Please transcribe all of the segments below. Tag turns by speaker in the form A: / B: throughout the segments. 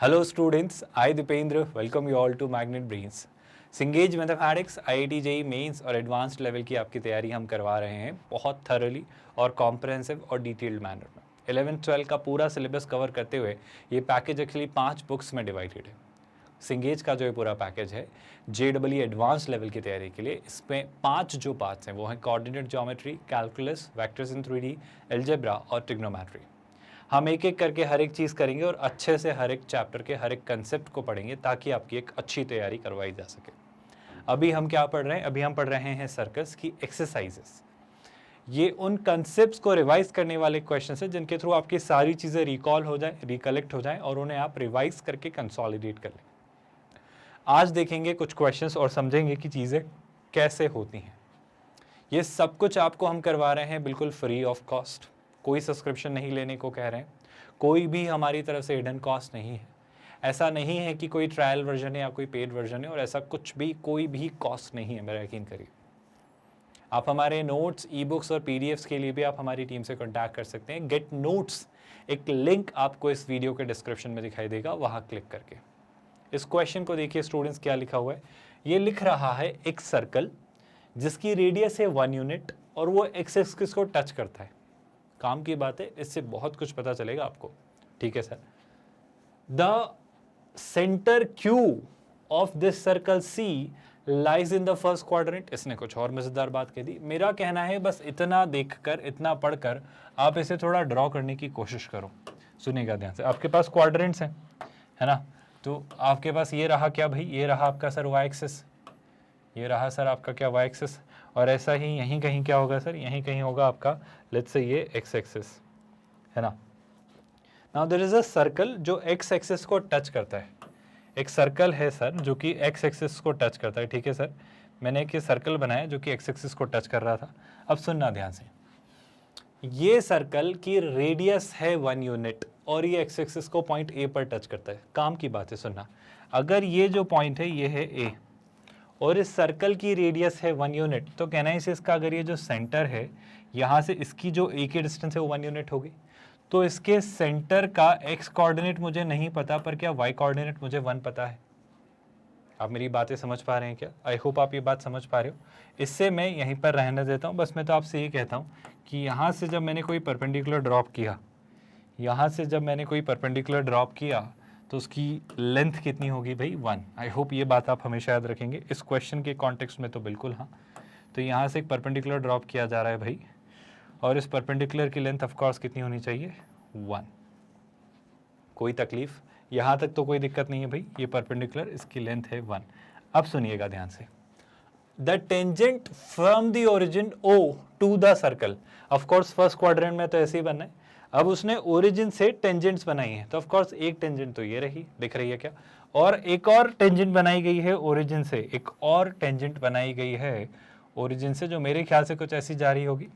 A: Hello students, I Dipendra welcome you all to Magnet Brains. सिंगेज mathematics IIT JEE mains और advanced level की आपकी तैयारी हम करवा रहे हैं बहुत थरली और कॉम्प्रहेंसिव और डिटेल्ड मैनर में। 11th-12 का पूरा सिलेबस कवर करते हुए ये पैकेज एक्चुअली 5 बुक्स में डिवाइडेड है। सिंगेज का जो ये पूरा पैकेज है JEE एडवांस लेवल की तैयारी के लिए, इसमें 5 जो पार्ट्स हैं वो हैं coordinate geometry, calculus, vectors in 3D, algebra और ट्रिग्नोमेट्री। हम एक एक करके हर एक चीज़ करेंगे और अच्छे से हर एक चैप्टर के हर एक कंसेप्ट को पढ़ेंगे ताकि आपकी एक अच्छी तैयारी करवाई जा सके। अभी हम क्या पढ़ रहे हैं? अभी हम पढ़ रहे हैं सर्कल्स की एक्सरसाइजेस। ये उन कंसेप्ट्स को रिवाइज करने वाले क्वेश्चन है जिनके थ्रू आपकी सारी चीज़ें रिकॉल हो जाए, रिकलेक्ट हो जाए और उन्हें आप रिवाइज करके कंसोलिडेट कर लें। आज देखेंगे कुछ क्वेश्चंस और समझेंगे कि चीज़ें कैसे होती हैं। ये सब कुछ आपको हम करवा रहे हैं बिल्कुल फ्री ऑफ कॉस्ट। कोई सब्सक्रिप्शन नहीं लेने को कह रहे हैं, कोई भी हमारी तरफ से हिडन कॉस्ट नहीं है। ऐसा नहीं है कि कोई ट्रायल वर्जन है या कोई पेड वर्जन है, और ऐसा कुछ भी कोई भी कॉस्ट नहीं है, मेरा यकीन करिए। आप हमारे नोट्स, ई बुक्स और पीडीएफ्स के लिए भी आप हमारी टीम से कॉन्टैक्ट कर सकते हैं। गेट नोट्स एक लिंक आपको इस वीडियो के डिस्क्रिप्शन में दिखाई देगा, वहाँ क्लिक करके। इस क्वेश्चन को देखिए स्टूडेंट्स, क्या लिखा हुआ है। ये लिख रहा है एक सर्कल जिसकी रेडियस है 1 यूनिट और वो एक्स एक्सिस को टच करता है। काम की बात है, इससे बहुत कुछ पता चलेगा आपको। ठीक है sir. The centre Q of this circle C lies in the first quadrant. इसने कुछ और मजेदार बात कह दी। मेरा कहना है बस इतना देखकर, इतना पढ़कर आप इसे थोड़ा ड्रॉ करने की कोशिश करो। सुनिएगा ध्यान से। आपके पास क्वाड्रेंट्स हैं, है ना? तो आपके पास ये रहा क्या भाई? ये रहा आपका सर वाई एक्सिस, ये रहा सर आपका क्या वाई एक्सिस, और ऐसा ही यहीं कहीं क्या होगा सर? यहीं कहीं होगा आपका लेट्स से ये एक्स एक्सिस, है ना? Now there is a circle जो एक्स एक्सिस को टच करता है। एक सर्कल है सर जो कि एक्स एक्सिस को टच करता है। ठीक है सर, मैंने एक सर्कल बनाया जो कि एक्स एक्सिस को टच कर रहा था। अब सुनना ध्यान से, ये सर्कल की रेडियस है 1 यूनिट और ये एक्स एक्सिस को पॉइंट ए पर टच करता है। काम की बात है सुनना, अगर ये जो पॉइंट है ये है ए और इस सर्कल की रेडियस है 1 यूनिट, तो कहना है इसका अगर ये जो सेंटर है यहाँ से इसकी जो ए की डिस्टेंस है वो 1 यूनिट होगी, तो इसके सेंटर का एक्स कोऑर्डिनेट मुझे नहीं पता, पर क्या वाई कोऑर्डिनेट मुझे 1 पता है। आप मेरी बातें समझ पा रहे हैं क्या? आई होप आप ये बात समझ पा रहे हो। इससे मैं यहीं पर रहने देता हूँ। बस मैं तो आपसे ये कहता हूँ कि यहाँ से जब मैंने कोई परपेंडिकुलर ड्रॉप किया, यहाँ से जब मैंने कोई परपेंडिकुलर ड्रॉप किया तो उसकी लेंथ कितनी होगी भाई? 1। आई होप ये बात आप हमेशा याद रखेंगे। इस क्वेश्चन के कॉन्टेक्स्ट में तो बिल्कुल हाँ। तो यहाँ से एक परपेंडिकुलर ड्रॉप किया जा रहा है भाई, और इस परपेंडिकुलर की लेंथ ऑफ कोर्स कितनी होनी चाहिए? 1। कोई तकलीफ? यहाँ तक तो कोई दिक्कत नहीं है भाई। ये परपेंडिकुलर, इसकी लेंथ है 1। अब सुनिएगा ध्यान से। The tangent from the origin O to the circle, of course first quadrant में तो ऐसे ही बनना है। अब उसने ओरिजिन से टेंजेंट्स बनाई हैं, तो ऑफ कोर्स एक टेंजेंट तो ये रही, दिख रही है क्या? और एक और टेंजेंट बनाई गई है ओरिजिन से, एक और टेंजेंट बनाई गई है ओरिजिन से, जो मेरे ख्याल से कुछ ऐसी जा रही होगी।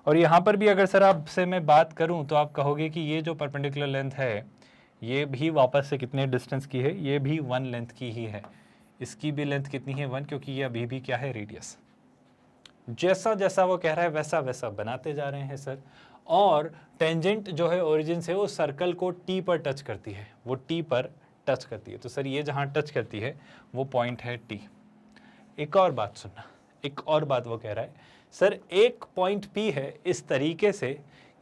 A: और यहाँ पर भी अगर सर आपसे मैं बात करूँ तो आप कहोगे कि ये जो परपेंडिकुलर लेंथ है ये भी वापस से कितने डिस्टेंस की है? ये भी 1 लेंथ की ही है। इसकी भी लेंथ कितनी है? 1, क्योंकि ये अभी भी क्या है? रेडियस। जैसा जैसा वो कह रहा है वैसा वैसा बनाते जा रहे हैं सर। और टेंजेंट जो है ओरिजिन से वो सर्कल को टी पर टच करती है, वो टी पर टच करती है। तो सर ये जहाँ टच करती है वो पॉइंट है टी। एक और बात सुनना, एक और बात वो कह रहा है सर एक पॉइंट पी है इस तरीके से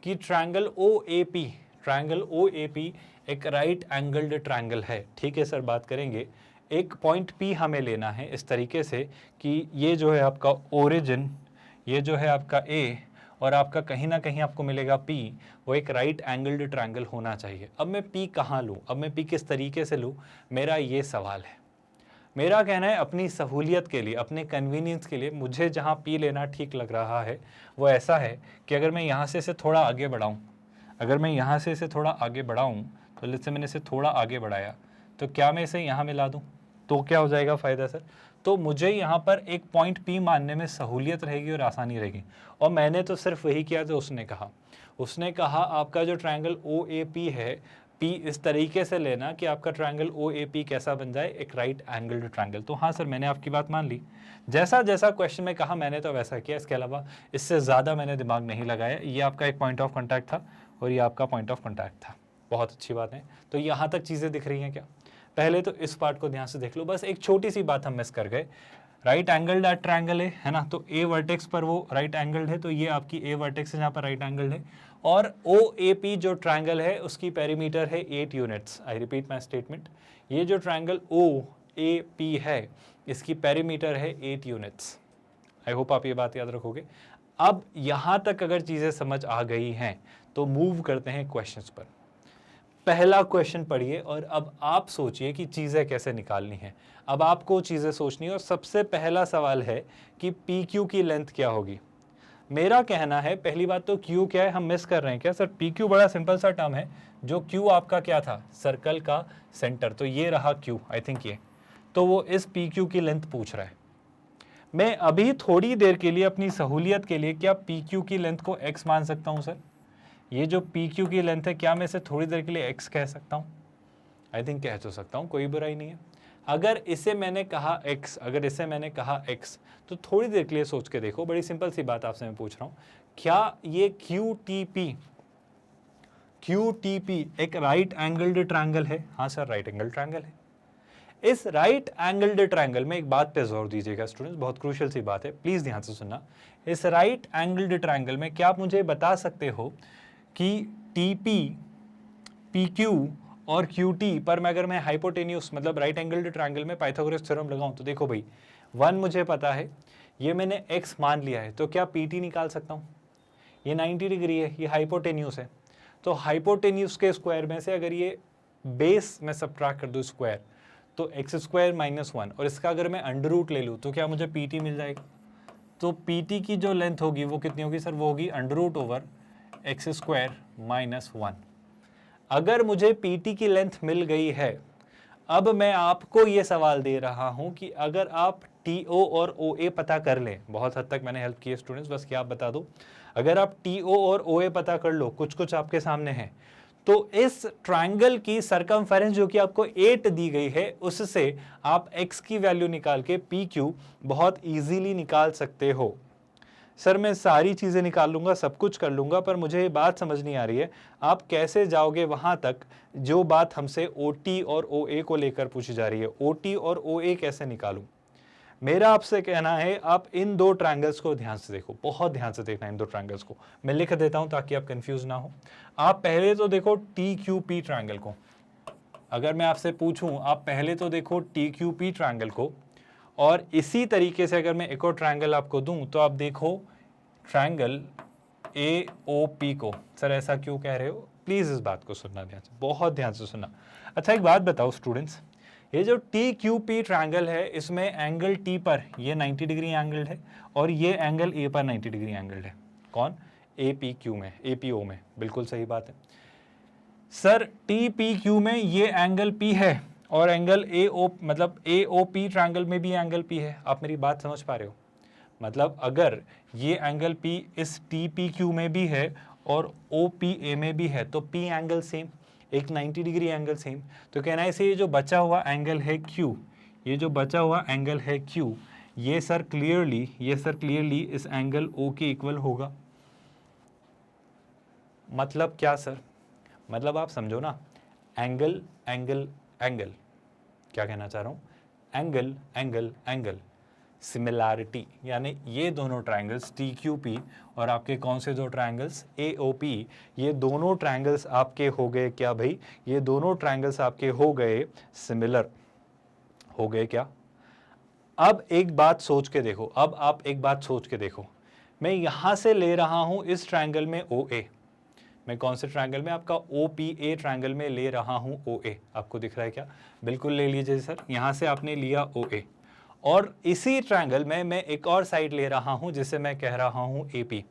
A: कि ट्रायंगल ओ ए पी एक राइट एंगल्ड ट्रायंगल है। ठीक है सर, बात करेंगे। एक पॉइंट पी हमें लेना है इस तरीके से कि ये जो है आपका ओरिजिन, ये जो है आपका ए, और आपका कहीं ना कहीं आपको मिलेगा पी, वो एक राइट एंगल्ड ट्रायंगल होना चाहिए। अब मैं पी कहाँ लूँ? अब मैं पी किस तरीके से लूँ? मेरा ये सवाल है। मेरा कहना है अपनी सहूलियत के लिए, अपने कन्वीनियंस के लिए, मुझे जहाँ पी लेना ठीक लग रहा है वो ऐसा है कि अगर मैं यहाँ से इसे थोड़ा आगे बढ़ाऊँ, अगर मैं यहाँ से इसे थोड़ा आगे बढ़ाऊँ, तो जैसे मैंने इसे थोड़ा आगे बढ़ाया, तो क्या मैं इसे यहाँ मिला दूँ? तो क्या हो जाएगा फ़ायदा सर? तो मुझे यहाँ पर एक पॉइंट पी मानने में सहूलियत रहेगी और आसानी रहेगी। और मैंने तो सिर्फ वही किया जो उसने कहा आपका जो ट्रायंगल ओ ए पी है, पी इस तरीके से लेना कि आपका ट्रायंगल ओ ए पी कैसा बन जाए? एक राइट एंगल्ड ट्रायंगल। तो हाँ सर, मैंने आपकी बात मान ली। जैसा जैसा क्वेश्चन में कहा मैंने तो वैसा किया, इसके अलावा इससे ज़्यादा मैंने दिमाग नहीं लगाया। ये आपका एक पॉइंट ऑफ कॉन्टैक्ट था और ये आपका पॉइंट ऑफ कॉन्टैक्ट था। बहुत अच्छी बात है। तो यहाँ तक चीज़ें दिख रही हैं क्या? पहले तो इस पार्ट को ध्यान से देख लो, बस एक छोटी सी बात हम मिस कर गए। राइट एंगल्ड एट ट्रायंगल है ना, तो ए वर्टेक्स पर वो राइट एंगल्ड है, तो ये आपकी ए वर्टेक्स है जहाँ पर राइट एंगल्ड है, और ओ ए पी जो ट्रायंगल है उसकी पेरीमीटर है 8 units. I repeat my statement, ये जो ट्रायंगल ओ ए पी है इसकी पेरीमीटर है 8 यूनिट्स। आई होप आप ये बात याद रखोगे। अब यहाँ तक अगर चीज़ें समझ आ गई हैं तो मूव करते हैं क्वेश्चंस पर। पहला क्वेश्चन पढ़िए और अब आप सोचिए कि चीज़ें कैसे निकालनी है। अब आपको चीज़ें सोचनी है और सबसे पहला सवाल है कि पी क्यू की लेंथ क्या होगी। मेरा कहना है पहली बात तो क्यू क्या है हम मिस कर रहे हैं क्या सर? पी क्यू बड़ा सिंपल सा टर्म है, जो क्यू आपका क्या था, सर्कल का सेंटर, तो ये रहा क्यू, आई थिंक ये, तो वो इस पी क्यू की लेंथ पूछ रहा है। मैं अभी थोड़ी देर के लिए अपनी सहूलियत के लिए क्या पी क्यू की लेंथ को एक्स मान सकता हूँ सर? ये जो पी क्यू की लेंथ है क्या मैं इसे थोड़ी देर के लिए एक्स कह सकता हूँ? आई थिंक कह तो सकता हूँ, कोई बुराई नहीं है। अगर इसे मैंने कहा एक्स, अगर इसे मैंने कहा एक्स, तो थोड़ी देर के लिए सोच के देखो, बड़ी सिंपल सी बात आपसे मैं पूछ रहा हूँ, क्या ये क्यू टी पी एक राइट एंगल्ड ट्रायंगल है? हाँ सर, राइट एंगल ट्रायंगल है। इस राइट एंगल्ड ट्रायंगल में एक बात पे जोर दीजिएगा स्टूडेंट्स, बहुत क्रूशियल सी बात है, प्लीज ध्यान से सुनना। इस राइट एंगल्ड ट्रायंगल में क्या आप मुझे बता सकते हो कि टी पी, पी क्यू और क्यू टी पर मैं अगर मैं हाइपोटेन्यूस मतलब राइट एंगल्ड ट्रायंगल में पाइथागोरस थ्योरम लगाऊं तो देखो भाई, 1 मुझे पता है, ये मैंने x मान लिया है, तो क्या पी टी निकाल सकता हूँ? ये 90 डिग्री है, ये हाइपोटेन्यूस है, तो हाइपोटेन्यूस के स्क्वायर में से अगर ये बेस में सब्ट्रैक्ट कर दूँ स्क्वायर, तो एक्स स्क्वायर माइनस 1, और इसका अगर मैं अंडर रूट ले लूँ तो क्या मुझे पी टी मिल जाएगा? तो पी टी की जो लेंथ होगी वो कितनी होगी सर? वो होगी under root over X square minus 1। अगर मुझे पी टी की लेंथ मिल गई है, अब मैं आपको ये सवाल दे रहा हूं कि अगर आप टी ओ और ओ ए पता कर लें, बहुत हद तक मैंने हेल्प की है स्टूडेंट्स, बस क्या आप बता दो, अगर आप टी ओ और ओ ए पता कर लो, कुछ कुछ आपके सामने है, तो इस ट्रायंगल की सरकमफेरेंस जो कि आपको 8 दी गई है, उससे आप x की वैल्यू निकाल के पी क्यू बहुत इजीली निकाल सकते हो। सर मैं सारी चीज़ें निकाल लूँगा, सब कुछ कर लूँगा, पर मुझे ये बात समझ नहीं आ रही है आप कैसे जाओगे वहाँ तक जो बात हमसे OT और OA को लेकर पूछी जा रही है। OT और OA कैसे निकालूँ? मेरा आपसे कहना है आप इन दो ट्रायंगल्स को ध्यान से देखो, बहुत ध्यान से देखना इन दो ट्रायंगल्स को। मैं लिख देता हूँ ताकि आप कंफ्यूज ना हो। आप पहले तो देखो TQP ट्रायंगल को, अगर मैं आपसे पूछूं आप पहले तो देखो TQP ट्रायंगल को, और इसी तरीके से अगर मैं एक और ट्रायंगल आपको दूं तो आप देखो ट्रायंगल AOP को। सर ऐसा क्यों कह रहे हो? प्लीज इस बात को सुनना ध्यान से, बहुत ध्यान से सुनना। अच्छा एक बात बताओ स्टूडेंट्स, ये जो TQP ट्रायंगल है इसमें एंगल T पर ये 90 डिग्री एंगल है और ये एंगल A पर 90 डिग्री एंगल है। कौन? APQ में, APO में, बिल्कुल सही बात है सर। TPQ में ये एंगल P है और एंगल AO मतलब AOP ट्रायंगल में भी एंगल P है। आप मेरी बात समझ पा रहे हो? मतलब अगर ये एंगल P इस TPQ में भी है और OPA में भी है तो P एंगल सेम, एक 90 डिग्री एंगल सेम, तो कहना है इसे ये जो बचा हुआ एंगल है Q, ये जो बचा हुआ एंगल है Q, ये सर क्लियरली इस एंगल O के इक्वल होगा। मतलब क्या सर? मतलब आप समझो ना, एंगल एंगल एंगल, क्या कहना चाह रहा हूँ, एंगल एंगल एंगल, सिमिलैरिटी, यानी ये दोनों ट्रायंगल्स TQP और आपके कौन से दो ट्रायंगल्स AOP, ये दोनों ट्रायंगल्स आपके हो गए क्या भाई? ये दोनों ट्रायंगल्स आपके हो गए सिमिलर, हो गए क्या? अब एक बात सोच के देखो, अब आप एक बात सोच के देखो, मैं यहां से ले रहा हूं इस ट्रायंगल में OA, मैं कौन से ट्रायंगल में? आपका OPA ट्रायंगल में ले रहा हूं OA। आपको दिख रहा है क्या? बिल्कुल ले लीजिए सर, यहां से आपने लिया OA और इसी ट्रायंगल में मैं एक और साइड ले रहा हूं जिसे मैं कह रहा हूं AP।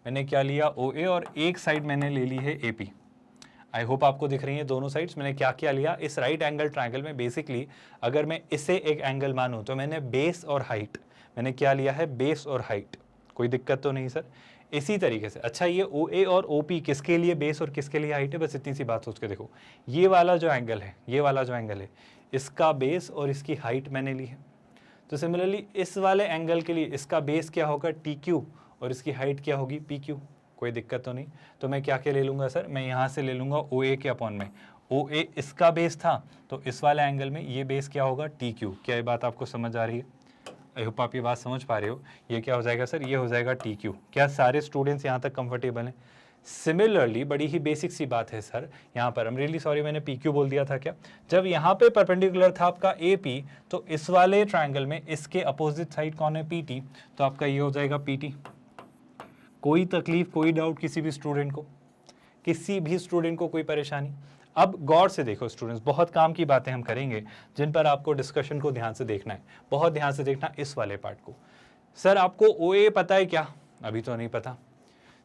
A: मैंने क्या लिया? OA और एक साइड मैंने ले ली है AP। आई होप आपको दिख रही है दोनों साइड्स। मैंने क्या क्या लिया इस राइट एंगल ट्रायंगल में? बेसिकली अगर मैं इसे एक एंगल मानूं तो मैंने बेस और हाइट, मैंने क्या लिया है? बेस और हाइट। कोई दिक्कत तो नहीं सर? इसी तरीके से अच्छा ये OA और OP किसके लिए बेस और किसके लिए हाइट है? बस इतनी सी बात सोच के देखो, ये वाला जो एंगल है, ये वाला जो एंगल है, इसका बेस और इसकी हाइट मैंने ली है। तो सिमिलरली इस वाले एंगल के लिए इसका बेस क्या होगा? TQ और इसकी हाइट क्या होगी? PQ। कोई दिक्कत तो नहीं। तो मैं क्या क्या ले लूँगा सर, मैं यहाँ से ले लूँगा ओ ए के अपॉन में, ओ ए इसका बेस था तो इस वाले एंगल में ये बेस क्या होगा टी क्यू। क्या ये बात आपको समझ आ रही है? आई होप आप ये बात समझ पा रहे हो। ये क्या हो जाएगा सर, ये हो जाएगा टी क्यू। क्या सारे स्टूडेंट्स यहाँ तक कंफर्टेबल हैं? सिमिलरली बड़ी ही बेसिक सी बात है सर, यहाँ पर, आई एम रियली सॉरी मैंने पी क्यू बोल दिया था क्या, जब यहाँ पे परपेंडिकुलर था आपका ए पी, तो इस वाले ट्राइंगल में इसके अपोजिट साइड कौन है, पी टी, तो आपका ये हो जाएगा पी टी। कोई तकलीफ, कोई डाउट किसी भी स्टूडेंट को, किसी भी स्टूडेंट को कोई परेशानी? अब गौर से देखो स्टूडेंट्स, बहुत काम की बातें हम करेंगे जिन पर आपको डिस्कशन को ध्यान से देखना है, बहुत ध्यान से देखना इस वाले पार्ट को। सर आपको ओ ए पता है क्या? अभी तो नहीं पता।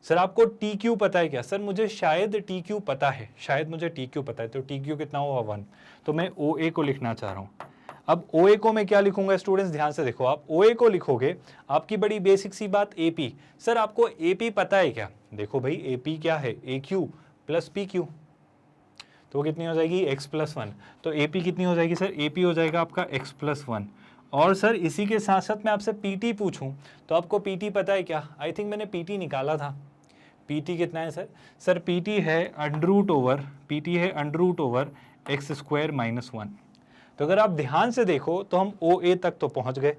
A: सर आपको टी क्यू पता है क्या? सर मुझे शायद टी क्यू पता है, शायद मुझे टी क्यू पता है। तो टी क्यू कितना हुआ 1, तो मैं ओ ए को लिखना चाह रहा हूँ। अब ओ ए को मैं क्या लिखूंगा स्टूडेंट्स, ध्यान से देखो, आप ओ ए को लिखोगे, आपकी बड़ी बेसिक सी बात ए पी। सर आपको ए पी पता है क्या? देखो भाई ए पी क्या है, ए क्यू प्लस पी क्यू, तो वो कितनी हो जाएगी एक्स प्लस 1। तो ए पी कितनी हो जाएगी सर, ए पी हो जाएगा आपका एक्स प्लस 1। और सर इसी के साथ साथ मैं आपसे पी टी पूछूं तो आपको पी टी पता है क्या? आई थिंक मैंने पी टी निकाला था। पी टी कितना है सर? सर पी टी है under root over, P T है under root over X square minus 1। तो अगर आप ध्यान से देखो तो हम ओ ए तक तो पहुंच गए।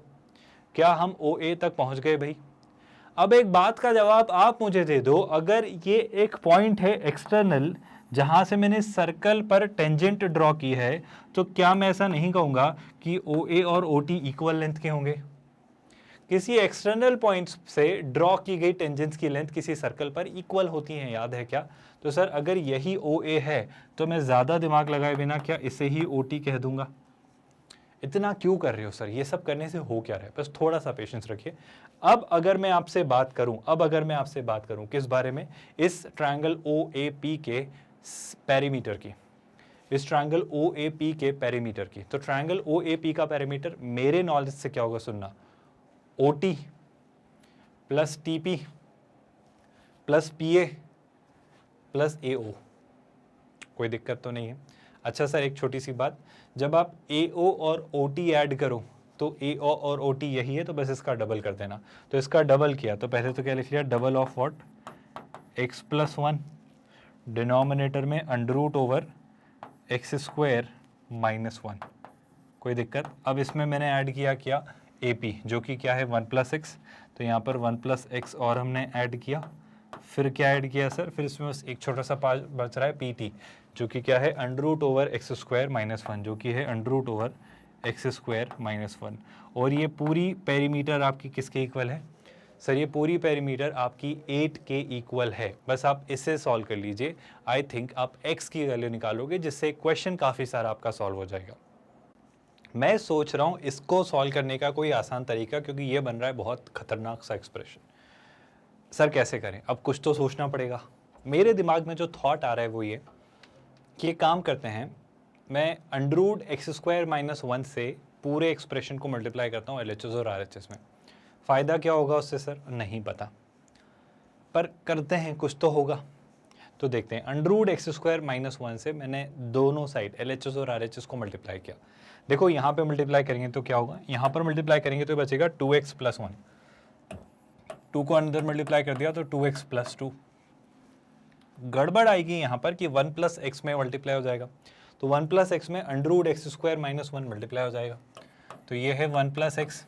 A: क्या हम ओ ए तक पहुंच गए भाई? अब एक बात का जवाब आप मुझे दे दो, अगर ये एक पॉइंट है एक्सटर्नल जहां से मैंने सर्कल पर टेंजेंट ड्रॉ की है, तो क्या मैं ऐसा नहीं कहूंगा कि ओ ए और ओ टी इक्वल लेंथ के होंगे? किसी एक्सटर्नल पॉइंट से ड्रॉ की गई टेंजेंट्स की लेंथ किसी सर्कल पर इक्वल होती है, याद है क्या? तो सर अगर यही ओ ए है तो मैं ज्यादा दिमाग लगाए बिना क्या इसे ही ओ टी कह दूंगा? इतना क्यों कर रहे हो सर, ये सब करने से हो क्या रहा है? बस थोड़ा सा पेशेंस रखिए। अब अगर मैं आपसे बात करूं, किस बारे में? इस ट्रायंगल ओ ए पी के पेरीमीटर की, इस ट्रायंगल ओ ए पी के पेरीमीटर की। तो ट्रायंगल ओ ए पी का पेरीमीटर मेरे नॉलेज से क्या होगा, सुनना, O T plus T P plus P A plus A O. कोई दिक्कत तो नहीं है? अच्छा सर एक छोटी सी बात, जब आप ए ओ और ओ टी ऐड करो तो ए ओ और ओ टी यही है, तो बस इसका डबल कर देना। तो इसका डबल किया तो पहले तो क्या लिख लिया, double of what, X plus 1, denominator में under root over X square minus 1। कोई दिक्कत? अब इसमें मैंने ऐड किया ए पी, जो कि क्या है 1 प्लस एक्स, तो यहाँ पर 1 प्लस एक्स और हमने ऐड किया। फिर क्या ऐड किया सर, फिर इसमें बस एक छोटा सा पार्ट बच रहा है पी टी, जो कि क्या है under root over X square minus 1, जो कि है under root over X square minus 1। और ये पूरी पेरीमीटर आपकी किसके इक्वल है सर? ये पूरी पेरीमीटर आपकी 8 के इक्वल है। बस आप इससे सॉल्व कर लीजिए, आई थिंक आप x की वैल्यू निकालोगे जिससे क्वेश्चन काफ़ी सारा आपका सॉल्व हो जाएगा। मैं सोच रहा हूँ इसको सॉल्व करने का कोई आसान तरीका, क्योंकि ये बन रहा है बहुत खतरनाक सा एक्सप्रेशन। सर कैसे करें? अब कुछ तो सोचना पड़ेगा। मेरे दिमाग में जो थॉट आ रहा है वो ये कि एक काम करते हैं, मैं under root X square minus 1 से पूरे एक्सप्रेशन को मल्टीप्लाई करता हूँ LHS और RHS में। फ़ायदा क्या होगा उससे सर, नहीं पता, पर करते हैं, कुछ तो होगा। तो देखते हैं, under root X square minus 1 से मैंने दोनों साइड LHS और RHS को मल्टीप्लाई किया। देखो यहाँ पे मल्टीप्लाई करेंगे तो क्या होगा, यहाँ पर मल्टीप्लाई करेंगे तो बचेगा 2x प्लस 1, 2 को अंदर मल्टीप्लाई कर दिया तो 2x प्लस 2। गड़बड़ आएगी यहाँ पर कि 1 प्लस एक्स में मल्टीप्लाई हो जाएगा, तो 1 प्लस एक्स में under root X square minus 1 multiply हो जाएगा। तो ये है 1 प्लस एक्स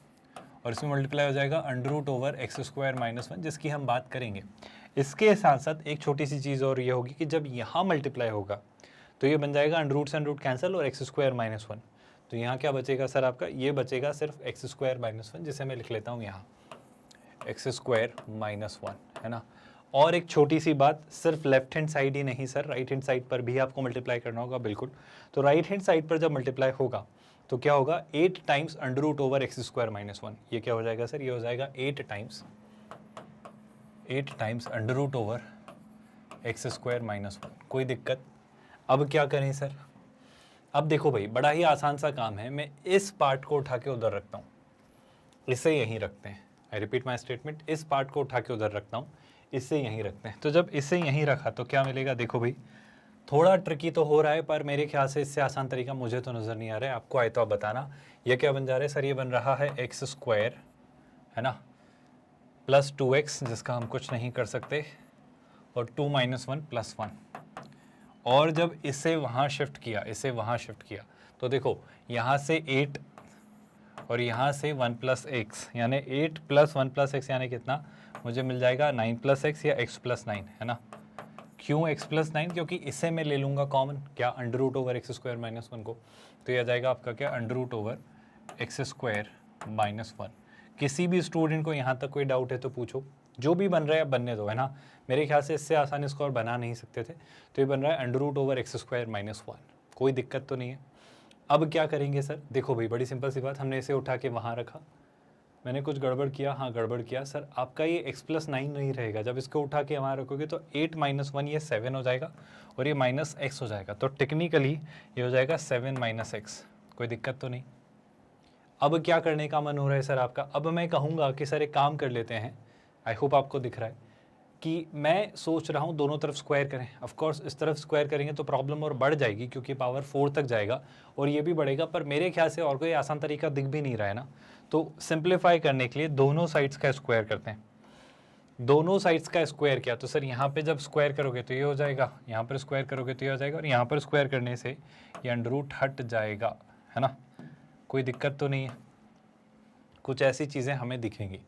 A: और इसमें मल्टीप्लाई हो जाएगा under root over X square minus 1, जिसकी हम बात करेंगे। इसके साथ साथ एक छोटी सी चीज़ और ये होगी कि जब यहाँ मल्टीप्लाई होगा तो ये बन जाएगा अंडर रूट से अंडर रूट कैंसिल और एक्स स्क्वायर माइनस 1। तो यहाँ क्या बचेगा सर आपका, ये बचेगा सिर्फ एक्स स्क्वायर माइनस 1, जिसे मैं लिख लेता हूँ यहाँ एक्स स्क्वायर माइनस 1, है ना। और एक छोटी सी बात, सिर्फ लेफ्ट हैंड साइड ही नहीं सर, राइट हैंड साइड पर भी आपको मल्टीप्लाई करना होगा, बिल्कुल। तो राइट हैंड साइड पर जब मल्टीप्लाई होगा तो क्या होगा, 8 times under root over X square minus 1। ये क्या हो जाएगा सर, ये हो जाएगा 8 times under root over X square minus 1। कोई दिक्कत? अब क्या करें सर? अब देखो भाई, बड़ा ही आसान सा काम है। मैं इस पार्ट को उठा के उधर रखता हूँ, इसे यहीं रखते हैं। आई रिपीट माई स्टेटमेंट, इस पार्ट को उठा के उधर रखता हूँ, इसे यहीं रखते हैं। तो जब इसे यहीं रखा तो क्या मिलेगा, देखो भाई थोड़ा ट्रिकी तो हो रहा है, पर मेरे ख्याल से इससे आसान तरीका मुझे तो नज़र नहीं आ रहा है। आपको आए तो आप बताना। ये क्या बन जा रहा है सर, ये बन रहा है एक्स स्क्वायर, है ना, प्लस 2x, जिसका हम कुछ नहीं कर सकते, और 2 - 1 + 1। और जब इसे वहाँ शिफ्ट किया तो देखो यहाँ से 8 और यहाँ से 1 + x, यानी 8 + 1 + x यानी कितना मुझे मिल जाएगा 9 + x या x + 9, है ना। क्यों x + 9? क्योंकि इसे मैं ले लूँगा कॉमन, क्या √x² - 1 को, तो यह आ जाएगा आपका क्या √x² - 1। किसी भी स्टूडेंट को यहाँ तक कोई डाउट है तो पूछो, जो भी बन रहा है बनने दो, है ना। मेरे ख्याल से इससे आसान इसको और बना नहीं सकते थे, तो ये बन रहा है √x² - 1, कोई दिक्कत तो नहीं है। अब क्या करेंगे सर, देखो भाई बड़ी सिंपल सी बात, हमने इसे उठा के वहाँ रखा, मैंने कुछ गड़बड़ किया, हाँ गड़बड़ किया सर, आपका ये x + 9 नहीं रहेगा, जब इसको उठा के वहाँ रखोगे तो 8 - 1 ये 7 हो जाएगा और ये -x हो जाएगा, तो टेक्निकली ये हो जाएगा 7 - x, कोई दिक्कत तो नहीं। अब क्या करने का मन हो रहा है सर आपका, अब मैं कहूँगा कि सर एक काम कर लेते हैं, आई होप आपको दिख रहा है कि मैं सोच रहा हूँ दोनों तरफ स्क्वायर करें। ऑफ कोर्स इस तरफ स्क्वायर करेंगे तो प्रॉब्लम और बढ़ जाएगी क्योंकि पावर 4 तक जाएगा और ये भी बढ़ेगा, पर मेरे ख्याल से और कोई आसान तरीका दिख भी नहीं रहा है ना। तो सिंप्लीफाई करने के लिए दोनों साइड्स का स्क्वायर करते हैं। दोनों साइड्स का स्क्वायर किया तो सर यहाँ पे जब स्क्वायर करोगे तो ये हो जाएगा, यहाँ पर स्क्वायर करोगे तो ये हो जाएगा, और यहाँ पर स्क्वायर करने से ये अंडर हट जाएगा, है ना। कोई दिक्कत तो नहीं है, कुछ ऐसी चीज़ें हमें दिखेंगी।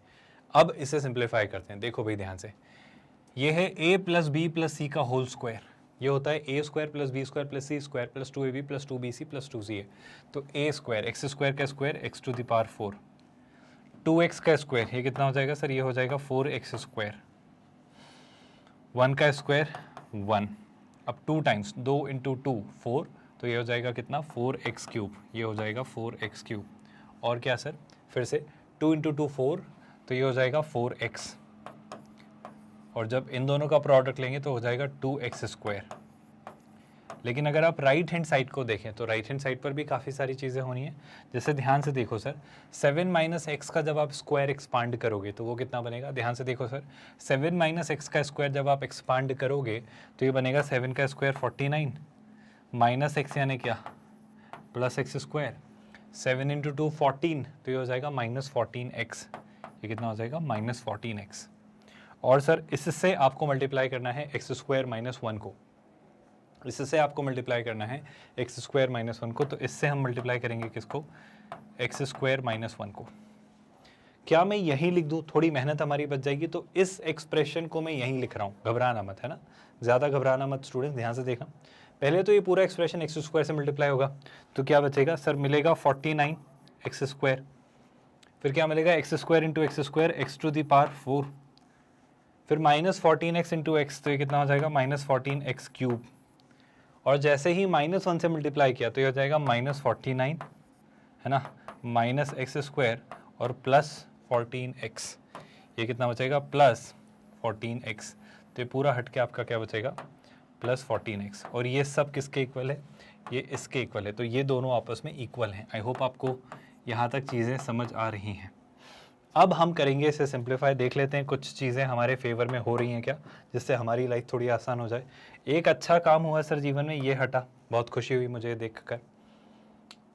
A: अब इसे सिंप्लीफाई करते हैं, देखो भाई ध्यान से, ये है a + b + c का होल स्क्वायर, ये होता है a² + b² + c² + 2ab + 2bc + 2ca। तो a², x² का स्क्वायर x⁴, 2x का स्क्वायर ये कितना हो जाएगा सर, ये हो जाएगा 4x², 1 का स्क्वायर 1, अब 2 टाइम्स 2 × 2 4, तो ये हो जाएगा कितना 4x³, ये हो जाएगा 4x³, और क्या सर फिर से 2 × 2 4, तो ये हो जाएगा 4x, और जब इन दोनों का प्रोडक्ट लेंगे तो हो जाएगा 2x²। लेकिन अगर आप राइट हैंड साइड को देखें तो राइट हैंड साइड पर भी काफ़ी सारी चीज़ें होनी है, जैसे ध्यान से देखो सर, 7 - x का जब आप स्क्वायर एक्सपांड करोगे तो वो कितना बनेगा, ध्यान से देखो सर, 7 - x का स्क्वायर जब आप एक्सपांड करोगे तो ये बनेगा 7 का स्क्वायर 49, -x यानी क्या +x², 7 × 2 14, तो ये हो जाएगा -14x, ये कितना हो जाएगा -14x। और सर इससे आपको मल्टीप्लाई करना है x² - 1 को, इससे आपको मल्टीप्लाई करना है x² - 1 को, तो इससे हम मल्टीप्लाई करेंगे किसको, x² - 1 को। क्या मैं यही लिख दूँ, थोड़ी मेहनत हमारी बच जाएगी, तो इस एक्सप्रेशन को मैं यहीं लिख रहा हूँ, घबराना मत, है ना, ज़्यादा घबराना मत स्टूडेंट, ध्यान से देखना। पहले तो ये पूरा एक्सप्रेशन x² से मल्टीप्लाई होगा, तो क्या बचेगा सर, मिलेगा 49x², फिर क्या मिलेगा x² × x², x⁴, फिर -14x × x, तो ये कितना हो जाएगा -14x³, और जैसे ही -1 से मल्टीप्लाई किया तो ये हो जाएगा -49, है ना, -x² और +14x, ये कितना बचेगा +14x, तो ये पूरा हट के आपका क्या बचेगा +14x, और ये सब किसके इक्वल है, ये इसके इक्वल है, तो ये दोनों आपस में इक्वल हैं। आई होप आपको यहाँ तक चीज़ें समझ आ रही हैं। अब हम करेंगे इसे सिंप्लीफाई, देख लेते हैं कुछ चीज़ें हमारे फेवर में हो रही हैं क्या, जिससे हमारी लाइफ थोड़ी आसान हो जाए। एक अच्छा काम हुआ सर जीवन में, ये हटा, बहुत खुशी हुई मुझे देखकर,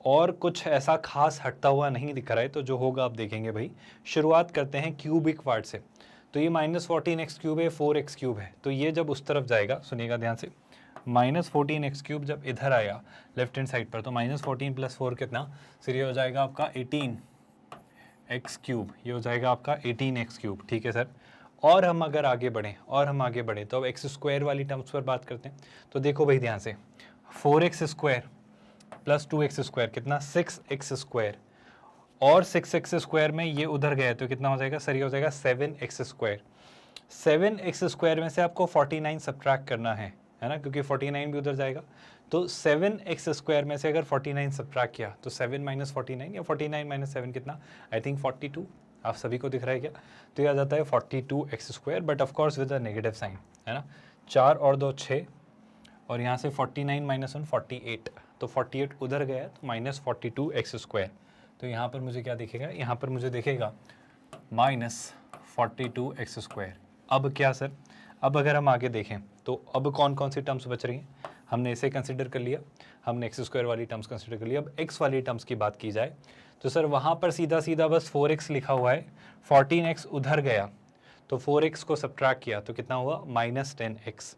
A: और कुछ ऐसा खास हटता हुआ नहीं दिख रहा है, तो जो होगा आप देखेंगे भाई। शुरुआत करते हैं क्यूबिक पार्ट से, तो ये -14x³ है, 4x³ है, तो ये जब उस तरफ जाएगा, सुनिएगा ध्यान से, -14x³ जब इधर आया लेफ्ट हैंड साइड पर, तो -14 + 4 कितना, फिर ये हो जाएगा आपका 18x³, ये हो जाएगा आपका 18x³, ठीक है सर। और हम अगर आगे बढ़ें तो अब x² वाली टर्म्स पर बात करते हैं, तो देखो भाई ध्यान से, 4x² + 2x² कितना 6x², और 6x² में ये उधर गया तो कितना हो जाएगा सर, ये हो जाएगा 7x²। 7x² में से आपको 49 सब्ट्रैक्ट करना है ना, क्योंकि 49 भी उधर जाएगा, तो 7x² में से अगर 49 सब्ट्रैक्ट किया तो 7 - 49 या 49 - 7 कितना, आई थिंक 42, आप सभी को दिख रहा है क्या, तो ये आ जाता है 42x², but of course with a negative sign, है ना, 4 और 2 6, और यहाँ से 49 - 1 48, तो 48 उधर गया तो -42x², तो यहाँ पर मुझे क्या दिखेगा, यहाँ पर मुझे दिखेगा -42x²। अब क्या सर, अब अगर हम आगे देखें तो अब कौन कौन सी टर्म्स बच रही हैं, हमने इसे कंसिडर कर लिया, हमने x² वाली टर्म्स कंसिडर कर लिया। अब x वाली टर्म्स की बात की जाए तो सर वहाँ पर सीधा सीधा बस 4x लिखा हुआ है, 14x उधर गया तो 4x को सब्ट्रैक्ट किया तो कितना हुआ -10x।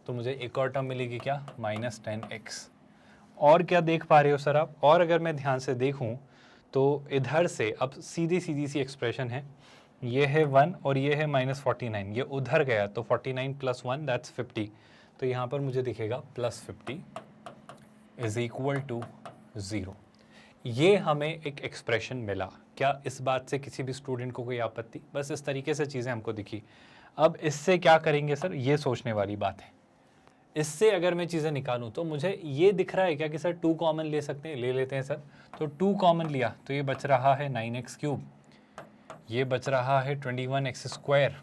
A: तो मुझे एक और टर्म मिलेगी क्या, -10x। और क्या देख पा रहे हो सर आप, और अगर मैं ध्यान से देखूं तो इधर से अब सीधी सी एक्सप्रेशन है, ये है 1 और ये है -49, ये उधर गया तो 49 + 1 दैट्स 50। तो यहाँ पर मुझे दिखेगा +50 = 0। ये हमें एक एक्सप्रेशन मिला। क्या इस बात से किसी भी स्टूडेंट को कोई आपत्ति? बस इस तरीके से चीज़ें हमको दिखी। अब इससे क्या करेंगे सर, ये सोचने वाली बात है। इससे अगर मैं चीज़ें निकालूं तो मुझे ये दिख रहा है क्या कि सर 2 कॉमन ले सकते हैं, ले लेते हैं सर। तो 2 कॉमन लिया तो ये बच रहा है 9x³, ये बच रहा है 21x²,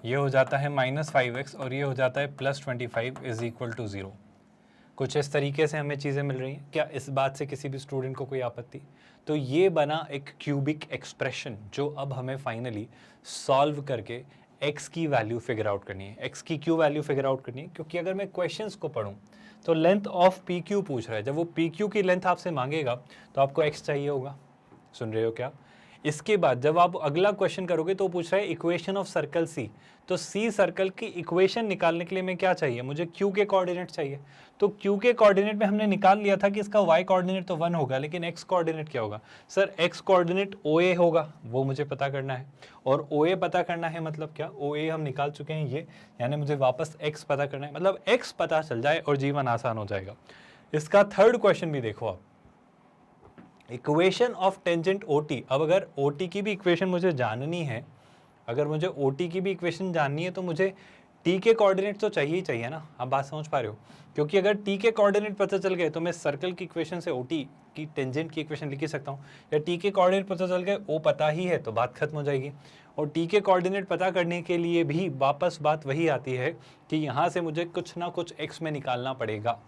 A: ये हो जाता है -5x और ये हो जाता है +25 = 0। कुछ इस तरीके से हमें चीज़ें मिल रही हैं। क्या इस बात से किसी भी स्टूडेंट को कोई आपत्ति? तो ये बना एक क्यूबिक एक्सप्रेशन जो अब हमें फाइनली सॉल्व करके x की वैल्यू फिगर आउट करनी है। x की क्यू वैल्यू फिगर आउट करनी है, क्योंकि अगर मैं क्वेश्चंस को पढूं तो लेंथ ऑफ पी क्यू पूछ रहा है। जब वो पी क्यू की लेंथ आपसे मांगेगा तो आपको x चाहिए होगा। सुन रहे हो क्या? इसके बाद जब आप अगला क्वेश्चन करोगे तो पूछ रहा है इक्वेशन ऑफ सर्कल सी। तो सी सर्कल की इक्वेशन निकालने के लिए मैं क्या चाहिए, मुझे क्यू के कोऑर्डिनेट चाहिए। तो क्यू के कोऑर्डिनेट में हमने निकाल लिया था कि इसका वाई कोऑर्डिनेट तो 1 होगा, लेकिन एक्स कोऑर्डिनेट क्या होगा सर, एक्स कोऑर्डिनेट OA होगा, वो मुझे पता करना है। और OA पता करना है मतलब क्या, OA हम निकाल चुके हैं ये, यानी मुझे वापस एक्स पता करना है। मतलब एक्स पता चल जाए और जीवन आसान हो जाएगा। इसका थर्ड क्वेश्चन भी देखो आप, इक्वेशन ऑफ टेंजेंट OT। अब अगर OT की भी इक्वेशन मुझे जाननी है, अगर मुझे OT की भी इक्वेशन जाननी है तो मुझे T के कोऑर्डिनेट तो चाहिए ही चाहिए ना। आप बात समझ पा रहे हो? क्योंकि अगर T के कोऑर्डिनेट पता चल गए तो मैं सर्कल की इक्वेशन से OT की टेंजेंट की इक्वेशन लिख ही सकता हूँ। या T के कोऑर्डिनेट पता चल गए, O पता ही है, तो बात खत्म हो जाएगी। और T के कोऑर्डिनेट पता करने के लिए भी वापस बात वही आती है कि यहाँ से मुझे कुछ ना कुछ x में निकालना पड़ेगा।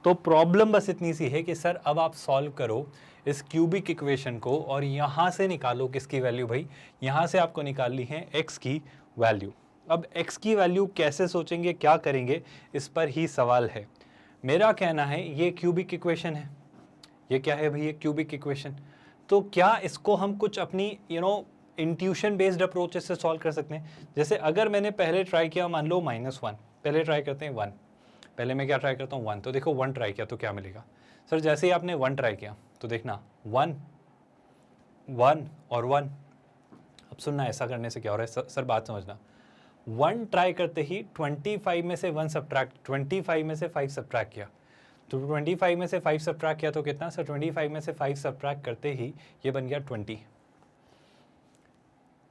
A: तो प्रॉब्लम बस इतनी सी है कि सर अब आप सॉल्व करो इस क्यूबिक इक्वेशन को और यहाँ से निकालो किसकी वैल्यू भाई, यहाँ से आपको निकालनी है x की वैल्यू। अब x की वैल्यू कैसे सोचेंगे, क्या करेंगे, इस पर ही सवाल है। मेरा कहना है ये क्यूबिक इक्वेशन है। ये क्या है भाई, ये क्यूबिक इक्वेशन। तो क्या इसको हम कुछ अपनी इंट्यूशन बेस्ड अप्रोचेस से सॉल्व कर सकते हैं? जैसे अगर मैंने पहले ट्राई किया, मान लो -1, पहले ट्राई करते हैं 1। पहले मैं क्या ट्राई करता हूँ 1, तो देखो 1 ट्राई किया तो क्या मिलेगा सर, जैसे ही आपने 1 ट्राई किया तो देखना 1 1 और 1। अब सुनना, ऐसा करने से क्या हो रहा है सर बात समझना। 1 ट्राई करते ही 25 में से 1 सब्ट्रैक्ट, 25 में से 5 सब्ट्रैक्ट किया, तो 25 में से 5 सब्ट्रैक्ट किया तो कितना सर, 25 में से 5 सब्ट्रैक्ट करते ही ये बन गया 20।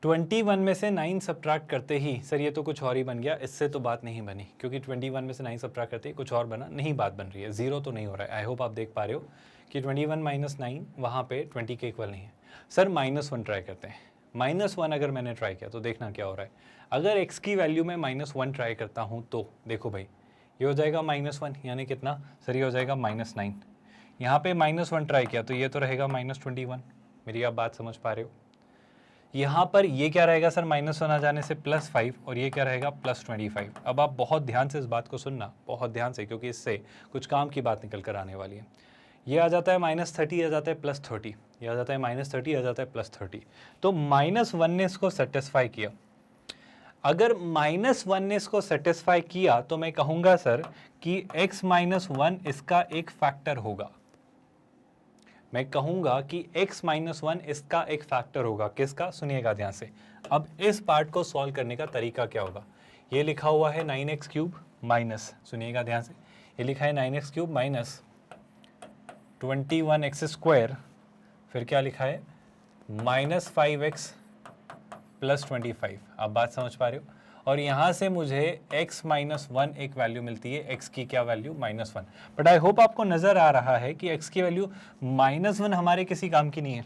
A: 21 में से 9 सब्ट्रैक्ट करते ही सर ये तो कुछ और ही बन गया, इससे तो बात नहीं बनी, क्योंकि 21 में से 9 सब्ट्रैक्ट करते ही कुछ और बना, नहीं बात बन रही है, 0 तो नहीं हो रहा है। आई होप आप देख पा रहे हो कि 21 - 9 वहाँ पे 20 के इक्वल नहीं है। सर -1 ट्राई करते हैं। -1 अगर मैंने ट्राई किया तो देखना क्या हो रहा है। अगर x की वैल्यू में -1 ट्राई करता हूँ तो देखो भाई ये हो जाएगा -1, यानी कितना सर, ये हो जाएगा -9। यहाँ पे -1 ट्राई किया तो ये तो रहेगा -21। मेरी आप बात समझ पा रहे हो? यहाँ पर ये क्या रहेगा सर, -1 आ जाने से +5, और ये क्या रहेगा +25। अब आप बहुत ध्यान से इस बात को सुनना, बहुत ध्यान से, क्योंकि इससे कुछ काम की बात निकल कर आने वाली है। ये आ जाता है -30, आ जाता है +30, ये आ जाता है -30, आ जाता है +30। तो -1 ने इसको सेटिस्फाई किया। अगर -1 ने इसको सेटिस्फाई किया तो मैं कहूँगा सर कि x - 1 इसका एक फैक्टर होगा। मैं कहूँगा कि x - 1 इसका एक फैक्टर होगा। किसका? सुनिएगा ध्यान से। अब इस पार्ट को सॉल्व करने का तरीका क्या होगा? ये लिखा हुआ है 9x³ माइनस, सुनिएगा ध्यान से, ये लिखा है 9x³ माइनस 21x², फिर क्या लिखा है -5x + 25। आप बात समझ पा रहे हो? और यहाँ से मुझे x - 1 एक वैल्यू मिलती है, x की क्या वैल्यू -1। बट आई होप आपको नज़र आ रहा है कि x की वैल्यू -1 हमारे किसी काम की नहीं है,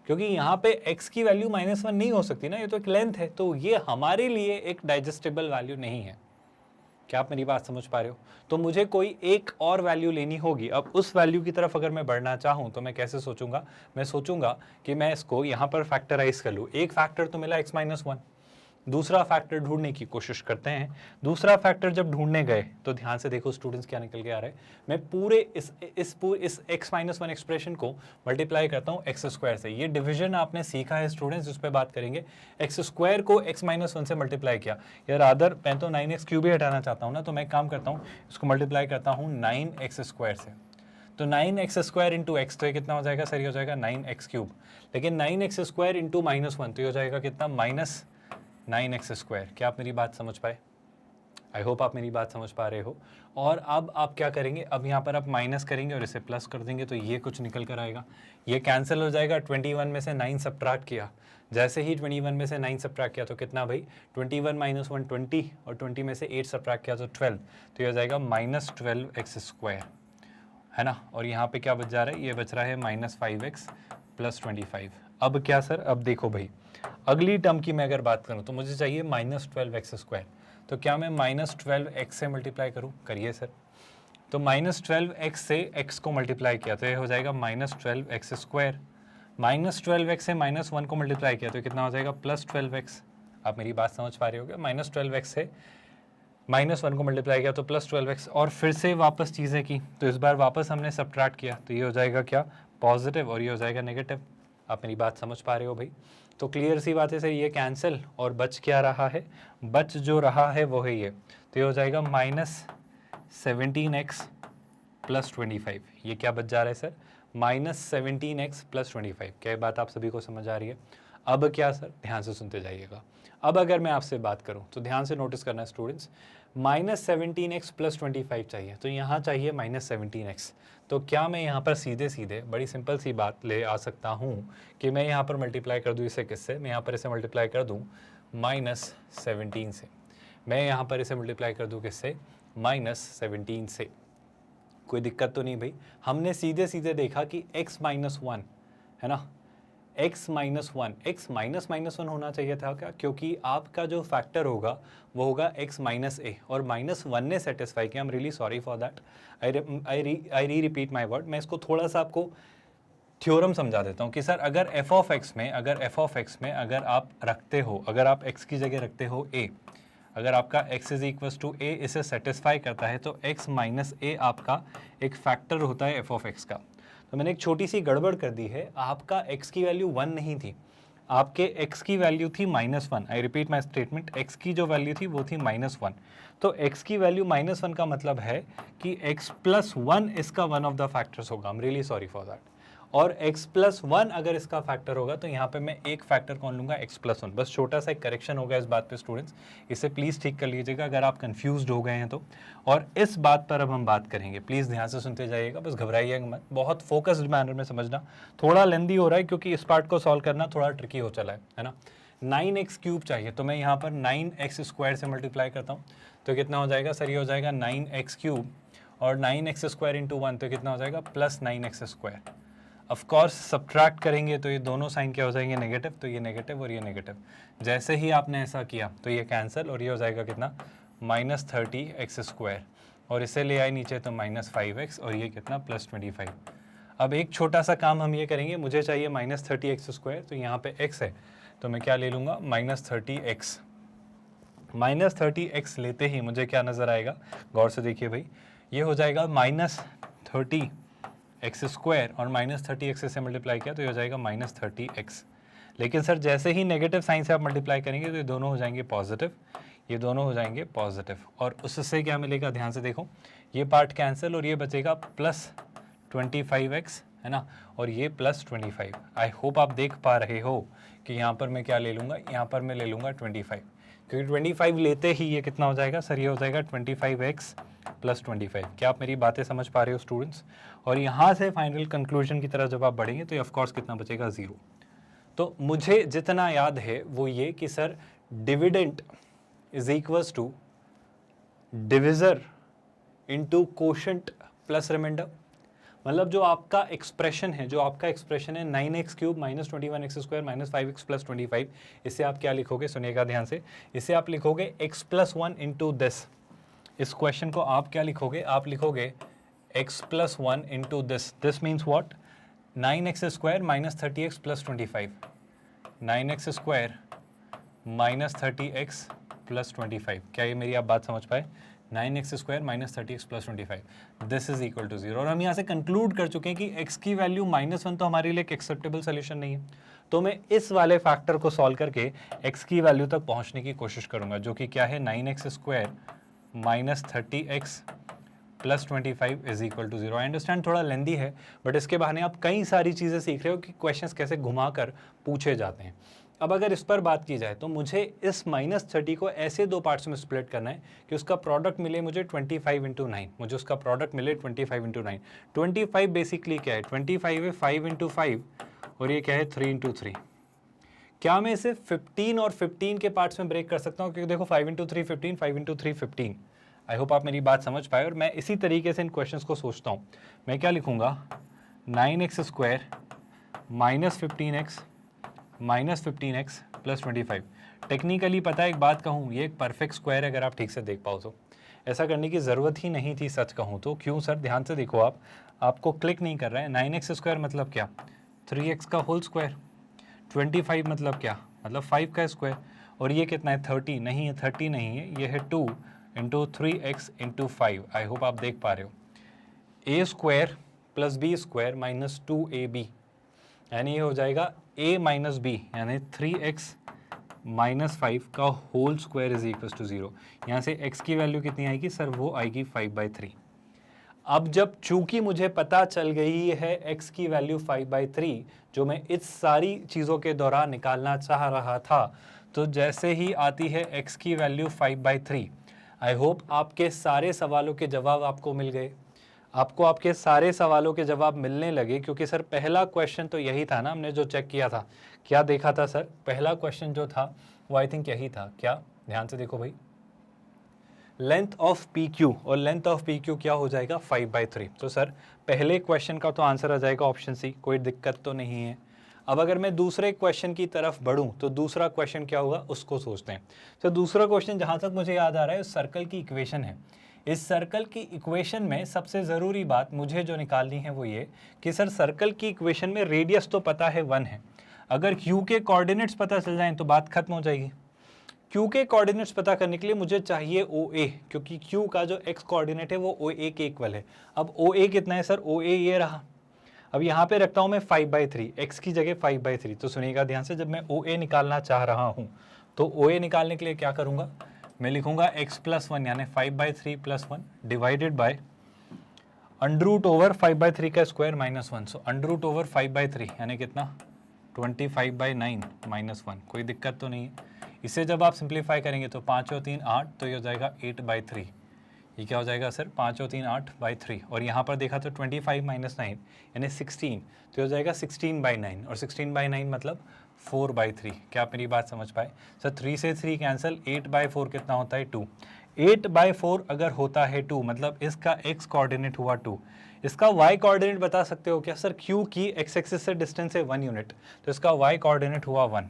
A: क्योंकि यहाँ पे x की वैल्यू -1 नहीं हो सकती ना, ये तो एक लेंथ है, तो ये हमारे लिए एक डाइजेस्टेबल वैल्यू नहीं है। क्या आप मेरी बात समझ पा रहे हो? तो मुझे कोई एक और वैल्यू लेनी होगी। अब उस वैल्यू की तरफ अगर मैं बढ़ना चाहूँ तो मैं कैसे सोचूंगा? मैं सोचूंगा कि मैं इसको यहाँ पर फैक्टराइज कर लूँ। एक फैक्टर तो मिला x - 1, दूसरा फैक्टर ढूंढने की कोशिश करते हैं। दूसरा फैक्टर जब ढूंढने गए तो ध्यान से देखो स्टूडेंट्स क्या निकल के आ रहा है। मैं पूरे इस x माइनस वन एक्सप्रेशन को मल्टीप्लाई करता हूँ एक्स स्क्वायर से। ये डिवीजन आपने सीखा है स्टूडेंट्स, जिस पे बात करेंगे। एक्स स्क्वायर को x माइनस वन से मल्टीप्लाई किया। यार अदर मैं तो 9x क्यूब ही हटाना चाहता हूँ ना, तो मैं काम करता हूँ इसको मल्टीप्लाई करता हूँ 9x स्क्वायर से। तो 9x स्क्वायर इंटू एक्स, तो ये कितना हो जाएगा सर? ये हो जाएगा 9x क्यूब। लेकिन 9x square into minus one, तो ये हो जाएगा कितना? Minus 9x square. क्या आप मेरी बात समझ पाए? आई होप आप मेरी बात समझ पा रहे हो। और अब आप क्या करेंगे, अब यहाँ पर आप माइनस करेंगे और इसे प्लस कर देंगे, तो ये कुछ निकल कर आएगा। ये कैंसिल हो जाएगा। 21 में से 9 सब्ट्रैक्ट किया, जैसे ही 21 में से 9 सब्ट्रैक्ट किया तो कितना भाई? 21 माइनस 1 20, और 20 में से 8 सब्ट्रैक्ट किया तो 12, तो ये हो जाएगा माइनस 12x स्क्वायर, है ना। और यहाँ पे क्या बच जा रहा है? ये बच रहा है माइनस 5x प्लस 25। अब क्या सर? अब देखो भाई, अगली टर्म की मैं अगर बात करूँ तो मुझे चाहिए माइनस 12x स्क्वायर। तो क्या मैं माइनस 12x से मल्टीप्लाई करूँ? करिए सर। तो माइनस 12x से x को मल्टीप्लाई किया तो ये हो जाएगा minus 12x square. Minus 12x से माइनस 1 को मल्टीप्लाई किया तो कितना हो जाएगा? Plus 12x। आप मेरी बात समझ पा रहे हो क्या? माइनस 12x से माइनस 1 को मल्टीप्लाई किया तो प्लस 12x, और फिर से वापस चीज़ें की तो इस बार वापस हमने सब्ट्रैक्ट किया, तो ये हो जाएगा क्या? पॉजिटिव, और ये हो जाएगा नेगेटिव। आप मेरी बात समझ पा रहे हो भाई? तो क्लियर सी बात है सर, ये कैंसिल, और बच क्या रहा है? बच जो रहा है वो है ये, तो ये हो जाएगा माइनस 17x प्लस 25। ये क्या बच जा रहा है सर? Minus 17x plus 25। क्या बात आप सभी को समझ आ रही है? अब क्या सर? ध्यान से सुनते जाइएगा। अब अगर मैं आपसे बात करूं तो ध्यान से नोटिस करना स्टूडेंट्स, माइनस 17x प्लस 25 चाहिए, तो यहाँ चाहिए माइनस 17x। तो क्या मैं यहाँ पर सीधे सीधे बड़ी सिंपल सी बात ले आ सकता हूँ कि मैं यहाँ पर मल्टीप्लाई कर दूँ इसे किससे? मैं यहाँ पर इसे मल्टीप्लाई कर दूँ माइनस 17 से। मैं यहाँ पर इसे मल्टीप्लाई कर दूँ किससे? माइनस 17 से। कोई दिक्कत तो नहीं भाई? हमने सीधे सीधे देखा कि x माइनस वन, है ना, x minus one, x minus minus one होना चाहिए था क्या? क्योंकि आपका जो फैक्टर होगा वो होगा x माइनस ए, और माइनस वन ने सेटिस्फाई किया। I am really sorry for that, I re repeat my word. मैं इसको थोड़ा सा आपको थ्योरम समझा देता हूँ कि सर अगर f ऑफ x में अगर आप रखते हो, अगर आप x की जगह रखते हो a, अगर आपका x is equal to a इसे सेटिस्फाई करता है, तो x माइनस ए आपका एक फैक्टर होता है f ऑफ x का। तो मैंने एक छोटी सी गड़बड़ कर दी है। आपका x की वैल्यू 1 नहीं थी, आपके x की वैल्यू थी -1। I repeat my statement, x की जो वैल्यू थी वो थी -1। तो x की वैल्यू -1 का मतलब है कि x प्लस 1 इसका वन ऑफ द फैक्टर्स होगा। आई am really sorry for that. और x प्लस 1 अगर इसका फैक्टर होगा तो यहाँ पे मैं एक फैक्टर कौन लूँगा? x plus 1। बस छोटा सा एक करेक्शन होगा इस बात पे स्टूडेंट्स, इसे प्लीज़ ठीक कर लीजिएगा अगर आप कंफ्यूज्ड हो गए हैं तो। और इस बात पर अब हम बात करेंगे, प्लीज़ ध्यान से सुनते जाइएगा, बस घबराइएगा मत, बहुत फोकस्ड मैनर में समझना। थोड़ा लेंदी हो रहा है क्योंकि इस पार्ट को सॉल्व करना थोड़ा ट्रिकी हो चला है ना। 9x क्यूब चाहिए, तो मैं यहाँ पर 9x स्क्वायर से मल्टीप्लाई करता हूँ, तो कितना हो जाएगा सर? ये हो जाएगा 9x क्यूब, और 9x स्क्वायर इंटू 1, तो कितना हो जाएगा? Plus 9x square. Of course subtract करेंगे तो ये दोनों साइन क्या हो जाएंगे? नेगेटिव। तो ये नेगेटिव और ये नेगेटिव, जैसे ही आपने ऐसा किया तो ये कैंसिल, और ये हो जाएगा कितना? माइनस 30x स्क्वायर, और इसे ले आए नीचे तो माइनस 5x, और ये कितना? प्लस 25। अब एक छोटा सा काम हम ये करेंगे, मुझे चाहिए माइनस 30x स्क्वायर, तो यहाँ पे x है तो मैं क्या ले लूँगा? Minus 30x। माइनस 30x लेते ही मुझे क्या नज़र आएगा? गौर से देखिए भाई, ये हो जाएगा माइनस 30x स्क्वायर, और माइनस 30x से मल्टीप्लाई किया तो ये हो जाएगा माइनस 30x। लेकिन सर जैसे ही नेगेटिव साइन से आप मल्टीप्लाई करेंगे तो ये दोनों हो जाएंगे पॉजिटिव, ये दोनों हो जाएंगे पॉजिटिव, और उससे क्या मिलेगा? ध्यान से देखो, ये पार्ट कैंसिल, और ये बचेगा प्लस 25x, है ना, और ये प्लस 25। आई होप आप देख पा रहे हो कि यहाँ पर मैं क्या ले लूँगा? यहाँ पर मैं ले लूँगा 25, क्योंकि 25 लेते ही ये कितना हो जाएगा सर? ये हो जाएगा 25x प्लस 25। क्या आप मेरी बातें समझ पा रहे हो स्टूडेंट्स? और यहाँ से फाइनल कंक्लूजन की तरफ जब आप बढ़ेंगे तो ऑफ कोर्स कितना बचेगा? 0। तो मुझे जितना याद है वो ये कि sir dividend is equals to divisor into quotient plus remainder. मतलब जो आपका एक्सप्रेशन है, है 9x cube minus 21x square minus 5x plus 25, इसे आप क्या लिखोगे? सुनिएगा ध्यान से, इसे आप लिखोगे x प्लस 1 इंटू दिस। इस क्वेश्चन को आप क्या लिखोगे? आप लिखोगे x plus 1 into this. This means what? 9x square minus 30x plus 25, 9x square minus 30x plus 25। क्या ये मेरी आप बात समझ पाए? 9x square minus 30x plus 25, this is equal to 0। और हम यहाँ से कंक्लूड कर चुके हैं कि x की वैल्यू -1 तो हमारे लिए एक एक्सेप्टेबल सोल्यूशन नहीं है। तो मैं इस वाले फैक्टर को सॉल्व करके x की वैल्यू तक पहुँचने की कोशिश करूँगा, जो कि क्या है 9x square minus 30x plus 25 is equal to 0। I understand थोड़ा लेंदी है, बट इसके बहाने आप कई सारी चीज़ें सीख रहे हो कि क्वेश्चंस कैसे घुमाकर पूछे जाते हैं। अब अगर इस पर बात की जाए तो मुझे इस -30 को ऐसे दो पार्ट्स में स्प्लिट करना है कि उसका प्रोडक्ट मिले मुझे 25 इंटू 9, मुझे उसका प्रोडक्ट मिले 25 इंटू 9। 25 बेसिकली क्या है? 25 है 5 इंटू 5 और ये क्या है 3 इंटू 3। क्या मैं इसे 15 और 15 के पार्ट्स में ब्रेक कर सकता हूँ? क्योंकि देखो 5 इंटू 3 15, 5 इंटू 3 15। आई होप आप मेरी बात समझ पाए। और मैं इसी तरीके से इन क्वेश्चंस को सोचता हूँ। मैं क्या लिखूंगा? 9x square minus 15x plus 25। Technically पता है, एक बात कहूँ, ये एक परफेक्ट स्क्वायर है अगर आप ठीक से देख पाओ तो। ऐसा करने की ज़रूरत ही नहीं थी सच कहूँ तो। क्यों सर? ध्यान से देखो, आपको क्लिक नहीं कर रहा है। 9x स्क्वायर मतलब क्या? 3x का होल स्क्वायर। 25 मतलब क्या? मतलब 5 का स्क्वायर। और ये कितना है? 30 नहीं है, 30 नहीं है, ये है 2 into 3x into 5। I hope आप देख पा रहे हो। a square plus B square minus 2ab, यानी ये हो जाएगा a माइनस बी, यानी 3x माइनस 5 का whole square is equal to 0। यहाँ से x की वैल्यू कितनी आएगी सर? वो आएगी 5/3। अब जब चूंकि मुझे पता चल गई है x की वैल्यू 5/3, जो मैं इस सारी चीज़ों के दौरान निकालना चाह रहा था, तो जैसे ही आती है x की वैल्यू 5/3, आई होप आपके सारे सवालों के जवाब आपको मिल गए। आपको आपके सारे सवालों के जवाब मिलने लगे, क्योंकि सर पहला क्वेश्चन तो यही था ना, हमने जो चेक किया था। क्या देखा था सर? पहला क्वेश्चन जो था वो आई थिंक यही था। क्या? ध्यान से देखो भाई, लेंथ ऑफ पी क्यू, और लेंथ ऑफ पी क्यू क्या हो जाएगा? 5/3। तो सर पहले क्वेश्चन का तो आंसर आ जाएगा ऑप्शन सी, कोई दिक्कत तो नहीं है। अब अगर मैं दूसरे क्वेश्चन की तरफ बढ़ूं तो दूसरा क्वेश्चन क्या होगा उसको सोचते हैं। तो दूसरा क्वेश्चन जहां तक मुझे याद आ रहा है, सर्कल की इक्वेशन है। इस सर्कल की इक्वेशन में सबसे ज़रूरी बात मुझे जो निकालनी है वो ये कि सर सर्कल की इक्वेशन में रेडियस तो पता है 1 है। अगर क्यू के कोऑर्डिनेट्स पता चल जाएं तो बात खत्म हो जाएगी। क्यू के कोऑर्डिनेट्स पता करने के लिए मुझे चाहिए OA, क्योंकि क्यू का जो x कोऑर्डिनेट है वो OA के इक्वल है। अब OA कितना है सर? OA ये रहा। अब यहाँ पे रखता हूँ मैं 5/3, x की जगह 5/3। तो सुनिएगा ध्यान से, जब मैं OA निकालना चाह रहा हूँ तो OA निकालने के लिए क्या करूँगा? मैं लिखूंगा x प्लस 1 यानी 5/3 plus 1 divided by under over 5/3 का square minus 1। So under over 5/3 यानी कितना? 25/9 माइनस 1। कोई दिक्कत तो नहीं है। इसे जब आप सिंप्लीफाई करेंगे तो 5 और 3 8, तो ये हो जाएगा 8/3। ये क्या हो जाएगा सर? 5 और 3 8/3। और यहाँ पर देखा तो 25 माइनस 9 यानी 16, तो हो जाएगा 16/9। और 16/9 मतलब 4/3। क्या आप मेरी बात समझ पाए? सर 3 से 3 कैंसिल, 8/4 कितना होता है? 2। 8/4 अगर होता है 2, मतलब इसका x कोऑर्डिनेट हुआ 2। इसका y कोऑर्डिनेट बता सकते हो क्या सर? q की x एक्सिस से डिस्टेंस है 1 यूनिट, तो इसका y कोऑर्डिनेट हुआ 1।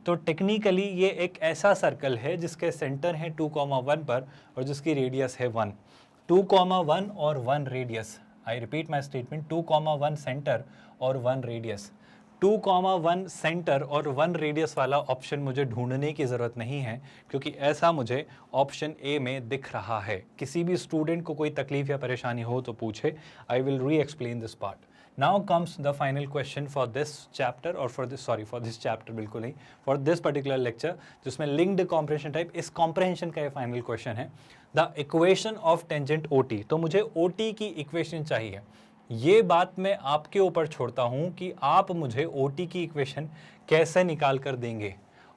A: तो टेक्निकली ये एक ऐसा सर्कल है जिसके सेंटर है 2,1 पर और जिसकी रेडियस है 1। 2,1 और 1 radius. I repeat my statement, 2,1 centre और 1 रेडियस। 2,1 सेंटर और 1 रेडियस वाला ऑप्शन मुझे ढूंढने की ज़रूरत नहीं है, क्योंकि ऐसा मुझे ऑप्शन ए में दिख रहा है। किसी भी स्टूडेंट को कोई तकलीफ या परेशानी हो तो पूछे, आई विल री explain this part. Now comes the final question for this chapter, और फॉर दिस चैप्टर बिल्कुल नहीं, फॉर दिस पर्टिकुलर लेक्चर, जिसमें लिंक्ड कॉम्प्रहेंशन टाइप, इस कॉम्प्रहेंशन का ये फाइनल क्वेश्चन है, the equation of tangent OT। तो मुझे OT की इक्वेशन चाहिए। ये बात मैं आपके ऊपर छोड़ता हूं कि आप मुझे OT की इक्वेशन कैसे निकाल कर देंगे।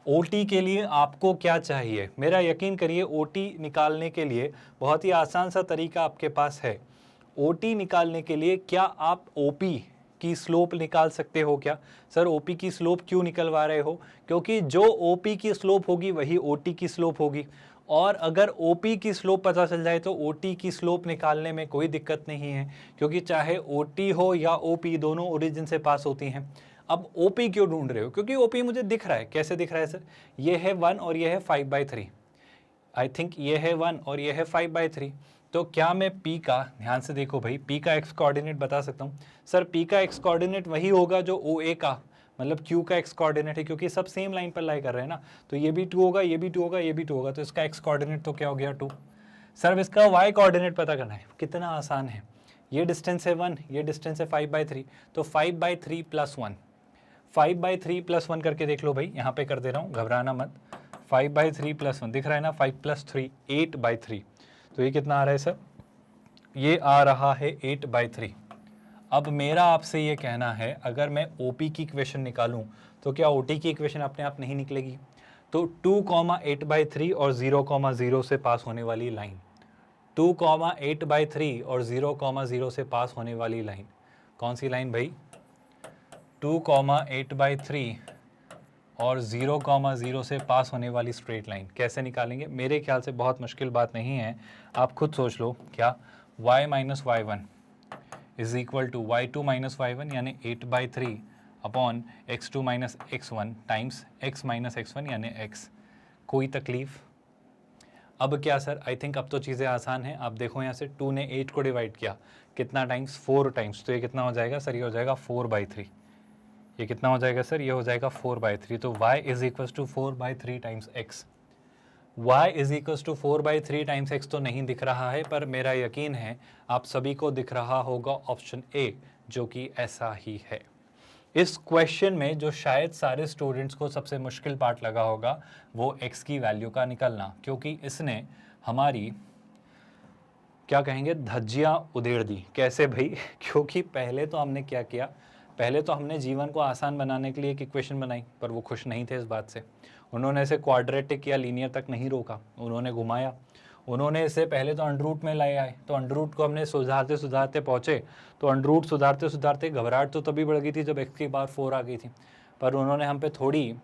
A: OT के लिए आपको क्या चाहिए? मेरा यकीन करिए, OT निकालने के लिए बहुत ही आसान सा तरीका आपके पास है। OT निकालने के लिए क्या आप OP की स्लोप निकाल सकते हो क्या? सर OP की स्लोप क्यों निकलवा रहे हो? क्योंकि जो OP की स्लोप होगी वही OT की स्लोप होगी, और अगर OP की स्लोप पता चल जाए तो OT की स्लोप निकालने में कोई दिक्कत नहीं है, क्योंकि चाहे OT हो या OP दोनों ओरिजिन से पास होती हैं। अब OP क्यों ढूंढ रहे हो? क्योंकि OP मुझे दिख रहा है। कैसे दिख रहा है सर? ये है 1 और ये है 5/3। आई थिंक ये है 1 और ये है 5/3। तो क्या मैं P का, ध्यान से देखो भाई, P का x कोऑर्डिनेट बता सकता हूँ? सर P का x कोऑर्डिनेट वही होगा जो OA का, मतलब q का x कोऑर्डिनेट है, क्योंकि सब सेम लाइन पर लाई कर रहे हैं ना, तो ये भी 2 होगा, ये भी 2 होगा, ये भी 2 होगा, तो इसका x कोऑर्डिनेट तो क्या हो गया 2। सर इसका y कोऑर्डिनेट पता करना है, कितना आसान है, ये डिस्टेंस है 1, ये डिस्टेंस है 5/3, तो 5/3 + 1, 5/3 + 1 करके देख लो भाई, यहाँ पे कर दे रहा हूँ, घबराना मत। 5/3 + 1 दिख रहा है ना, 5 + 3 8/3, तो ये कितना आ रहा है सर, ये आ रहा है 8/3। अब मेरा आपसे ये कहना है, अगर मैं OP की इक्वेशन निकालूं तो क्या OT की इक्वेशन अपने आप नहीं निकलेगी? तो 2, 8/3 और 0, 0 से पास होने वाली लाइन, 2, 8/3 और 0, 0 से पास होने वाली लाइन, कौन सी लाइन भाई? 2, 8/3 और 0, 0 से पास होने वाली स्ट्रेट लाइन कैसे निकालेंगे? मेरे ख्याल से बहुत मुश्किल बात नहीं है, आप खुद सोच लो। क्या? y - y1 is equal to y2 - y1 यानी 8/3 upon x2 - x1 times x - x1 यानी x। कोई तकलीफ? अब क्या सर? आई थिंक अब तो चीज़ें आसान हैं। आप देखो यहाँ से 2 ने 8 को डिवाइड किया कितना टाइम्स? 4 टाइम्स, तो ये कितना हो जाएगा सर? ये हो जाएगा 4/3। ये कितना हो जाएगा सर? ये हो जाएगा 4/3। तो y is equal to 4/3 times x। y is equal to 4/3 times x तो नहीं दिख रहा है, पर मेरा यकीन है आप सभी को दिख रहा होगा ऑप्शन ए, जो कि ऐसा ही है। इस क्वेश्चन में जो शायद सारे स्टूडेंट्स को सबसे मुश्किल पार्ट लगा होगा वो x की वैल्यू का निकलना, क्योंकि इसने हमारी क्या कहेंगे धज्जियां उधेड़ दी। कैसे भाई? क्योंकि पहले तो हमने क्या किया, पहले तो हमने जीवन को आसान बनाने के लिए एक इक्वेशन बनाई, पर वो खुश नहीं थे इस बात से। उन्होंने इसे क्वाड्रेटिक या लीनियर तक नहीं रोका, उन्होंने घुमाया। उन्होंने इसे पहले तो अंडरूट में लाए आए, तो अंडरूट को हमने सुधारते सुधारते पहुँचे, तो अंडरूट सुधारते सुधारते घबराहट तो तभी बढ़ गई थी जब x की पावर 4 आ गई थी, पर उन्होंने हम पे थोड़ी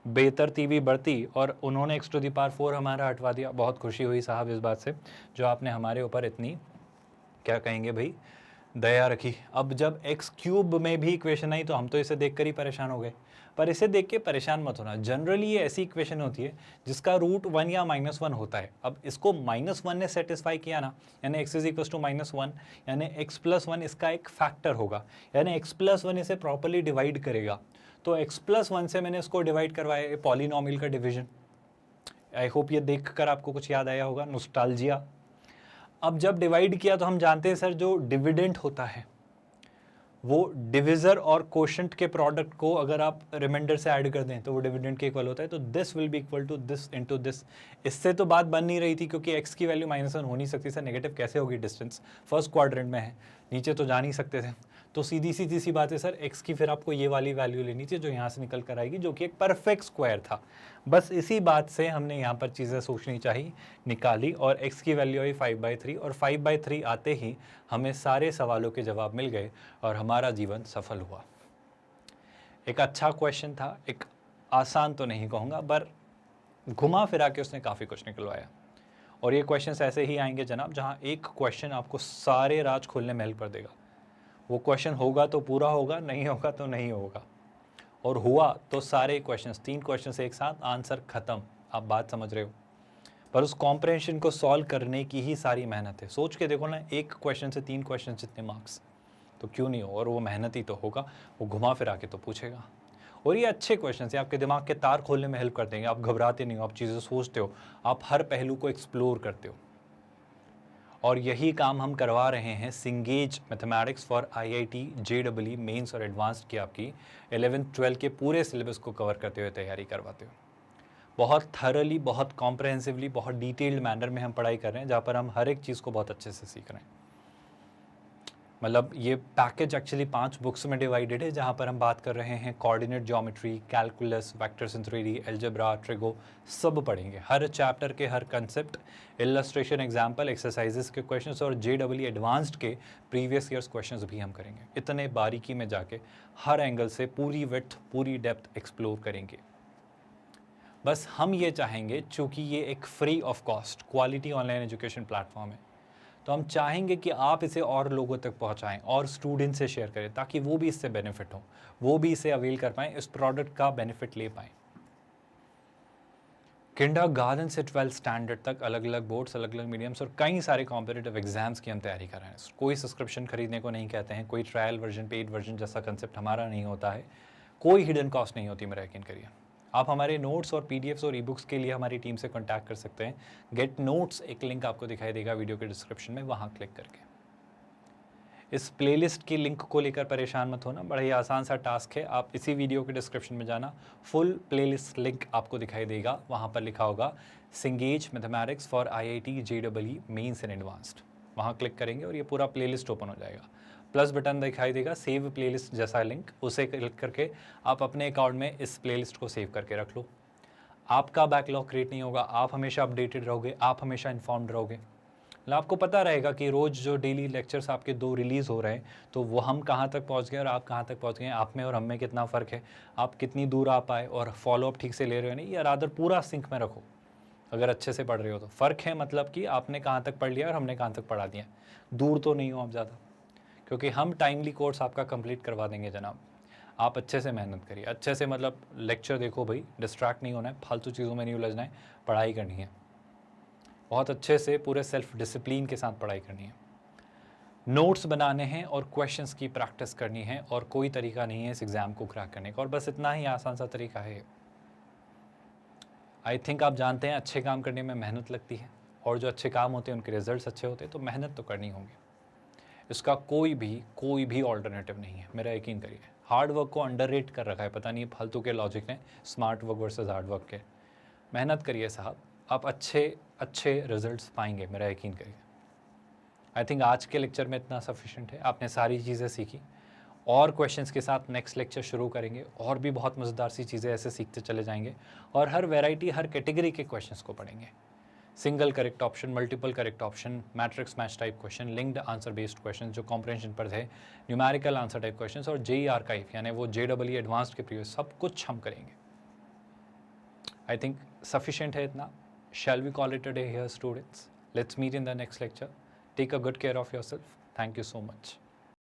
A: बेतरतीबी बढ़ती और उन्होंने x⁴ हमारा हटवा दिया। बहुत खुशी हुई साहब इस बात से, जो आपने हमारे ऊपर इतनी क्या कहेंगे भाई दया रखी। अब जब x³ में भी इक्वेशन आई तो हम तो इसे देखकर ही परेशान हो गए, पर इसे देख के परेशान मत होना। जनरली ये ऐसी इक्वेशन होती है जिसका रूट 1 या -1 होता है। अब इसको -1 ने सेटिस्फाई किया ना, यानी x इज इक्वल टू -1 यानी x + 1 इसका एक फैक्टर होगा, यानी x + 1 इसे प्रॉपरली डिवाइड करेगा। तो x + 1 से मैंने इसको डिवाइड करवाया, पॉलिनोमियल का डिवीजन। आई होप ये देखकर आपको कुछ याद आया होगा, नॉस्टैल्जिया। अब जब डिवाइड किया तो हम जानते हैं सर जो डिविडेंड होता है वो डिविजर और कोशेंट के प्रोडक्ट को अगर आप रिमाइंडर से ऐड कर दें तो वो डिविडेंड के इक्वल होता है। तो this will be equal to this into this. इससे तो बात बन नहीं रही थी क्योंकि x की वैल्यू -1 हो नहीं सकती सर, नेगेटिव कैसे होगी? डिस्टेंस फर्स्ट क्वाड्रेंट में है, नीचे तो जा नहीं सकते थे। तो सीधी सी बात है सर, x की फिर आपको ये वाली वैल्यू लेनी चाहिए जो यहाँ से निकल कर आएगी, जो कि एक परफेक्ट स्क्वायर था। बस इसी बात से हमने यहाँ पर चीज़ें सोचनी चाहिए, निकाली, और x की वैल्यू आई 5/3, और 5/3 आते ही हमें सारे सवालों के जवाब मिल गए और हमारा जीवन सफल हुआ। एक अच्छा क्वेश्चन था, एक आसान तो नहीं कहूँगा, पर घुमा फिरा के उसने काफ़ी कुछ निकलवाया। और ये क्वेश्चंस ऐसे ही आएंगे जनाब, जहाँ एक क्वेश्चन आपको सारे राज खोलने में हेल्प कर देगा। वो क्वेश्चन होगा तो पूरा होगा, नहीं होगा तो नहीं होगा, और हुआ तो सारे क्वेश्चंस, 3 क्वेश्चंस एक साथ, आंसर खत्म। आप बात समझ रहे हो? पर उस कॉम्प्रहेंशन को सॉल्व करने की ही सारी मेहनत है। सोच के देखो ना, एक क्वेश्चन से 3 क्वेश्चन जितने मार्क्स, तो क्यों नहीं हो? और वो मेहनत ही तो होगा, वो घुमा फिरा के तो पूछेगा। और ये अच्छे क्वेश्चन है, आपके दिमाग के तार खोलने में हेल्प कर देंगे। आप घबराते नहीं हो, आप चीज़ें सोचते हो, आप हर पहलू को एक्सप्लोर करते हो। और यही काम हम करवा रहे हैं Cengage mathematics for IIT JEE mains और एडवांस्ड की आपकी 11th-12 के पूरे सिलेबस को कवर करते हुए तैयारी करवाते हो। बहुत थरली, बहुत कॉम्प्रहेंसिवली, बहुत डिटेल्ड मैनर में हम पढ़ाई कर रहे हैं, जहाँ पर हम हर एक चीज़ को बहुत अच्छे से सीख रहे हैं। मतलब ये पैकेज एक्चुअली 5 बुक्स में डिवाइडेड है, जहाँ पर हम बात कर रहे हैं coordinate geometry, calculus, vectors in 3D, algebra, trigo, सब पढ़ेंगे। हर चैप्टर के हर कंसेप्ट, इलस्ट्रेशन, एग्जाम्पल, एक्सरसाइजेस के क्वेश्चंस और JEE एडवांस्ड के प्रीवियस ईयर्स क्वेश्चंस भी हम करेंगे। इतने बारीकी में जाके हर एंगल से पूरी विड्थ, पूरी डेप्थ एक्सप्लोर करेंगे। बस हम ये चाहेंगे, चूँकि ये एक free of cost quality online education platform है, तो हम चाहेंगे कि आप इसे और लोगों तक पहुंचाएं और स्टूडेंट से शेयर करें, ताकि वो भी इससे बेनिफिट हो, वो भी इसे अवेल कर पाएं, इस प्रोडक्ट का बेनिफिट ले पाएं। किंडरगार्टन से 12th स्टैंडर्ड तक अलग अलग बोर्ड्स, अलग अलग मीडियम्स और कई सारे कॉम्पिटिटिव एग्जाम्स की हम तैयारी कर रहे हैं। कोई सब्सक्रिप्शन खरीदने को नहीं कहते हैं, कोई ट्रायल वर्जन, पेड वर्जन जैसा कंसेप्ट हमारा नहीं होता है। कोई हिडन कॉस्ट नहीं होती, मेरा यकीन करिए। आप हमारे नोट्स और पीडीएफ्स और ई-बुक्स के लिए हमारी टीम से कॉन्टैक्ट कर सकते हैं। गेट नोट्स एक लिंक आपको दिखाई देगा वीडियो के डिस्क्रिप्शन में, वहाँ क्लिक करके। इस प्लेलिस्ट की लिंक को लेकर परेशान मत होना, बड़ा ही आसान सा टास्क है। आप इसी वीडियो के डिस्क्रिप्शन में जाना, फुल प्लेलिस्ट लिंक आपको दिखाई देगा, वहाँ पर लिखा होगा Cengage mathematics for IIT JEE mains and advanced. वहाँ क्लिक करेंगे और ये पूरा प्लेलिस्ट ओपन हो जाएगा। प्लस बटन दिखाई देगा सेव प्लेलिस्ट जैसा लिंक, उसे क्लिक करके आप अपने अकाउंट में इस प्लेलिस्ट को सेव करके रख लो। आपका बैकलॉग क्रिएट नहीं होगा, आप हमेशा अपडेटेड रहोगे, आप हमेशा इन्फॉर्म्ड रहोगे। आपको पता रहेगा कि रोज़ जो डेली लेक्चर्स आपके 2 रिलीज़ हो रहे हैं, तो वो हम कहाँ तक पहुँच गए और आप कहाँ तक पहुँच गए, आप में और हम में कितना फ़र्क है, आप कितनी दूर आ पाए और फॉलोअप ठीक से ले रहे हो नहीं, या रादर पूरा सिंक में रखो। अगर अच्छे से पढ़ रहे हो तो फ़र्क है, मतलब कि आपने कहाँ तक पढ़ लिया और हमने कहाँ तक पढ़ा दिया। दूर तो नहीं हो आप ज़्यादा, क्योंकि हम टाइमली कोर्स आपका कंप्लीट करवा देंगे जनाब। आप अच्छे से मेहनत करिए, अच्छे से मतलब लेक्चर देखो भाई, डिस्ट्रैक्ट नहीं होना है, फालतू चीज़ों में नहीं उलझना है, पढ़ाई करनी है, बहुत अच्छे से पूरे सेल्फ डिसिप्लिन के साथ पढ़ाई करनी है। नोट्स बनाने हैं और क्वेश्चंस की प्रैक्टिस करनी है, और कोई तरीका नहीं है इस एग्ज़ाम को क्रैक करने का, और बस इतना ही आसान सा तरीका है। आई थिंक आप जानते हैं अच्छे काम करने में मेहनत लगती है, और जो अच्छे काम होते हैं उनके रिजल्ट्स अच्छे होते हैं, तो मेहनत तो करनी होगी। इसका कोई भी ऑल्टरनेटिव नहीं है, मेरा यकीन करिए। हार्ड वर्क को अंडररेट कर रखा है, पता नहीं फालतू के लॉजिक ने, smart work versus hard work के। मेहनत करिए साहब, आप अच्छे रिजल्ट्स पाएंगे, मेरा यकीन करिए। आई थिंक आज के लेक्चर में इतना सफिशिएंट है, आपने सारी चीज़ें सीखी, और क्वेश्चंस के साथ नेक्स्ट लेक्चर शुरू करेंगे, और भी बहुत मज़ेदार सी चीज़ें ऐसे सीखते चले जाएंगे, और हर वैरायटी, हर कैटेगरी के क्वेश्चंस को पढ़ेंगे। Single correct option, multiple correct option, matrix match type question, linked answer based question जो कॉम्प्रहेंशन पर थे, न्यूमेरिकल आंसर टाइप क्वेश्चन, और JEE आर्काइव यानी वो JEE एडवांस्ड के प्रीवियस, सब कुछ हम करेंगे। आई थिंक सफिशिएंट है इतना। Shall we call it a day here, students? Let's meet in the next lecture. Take a good care of yourself. Thank you so much.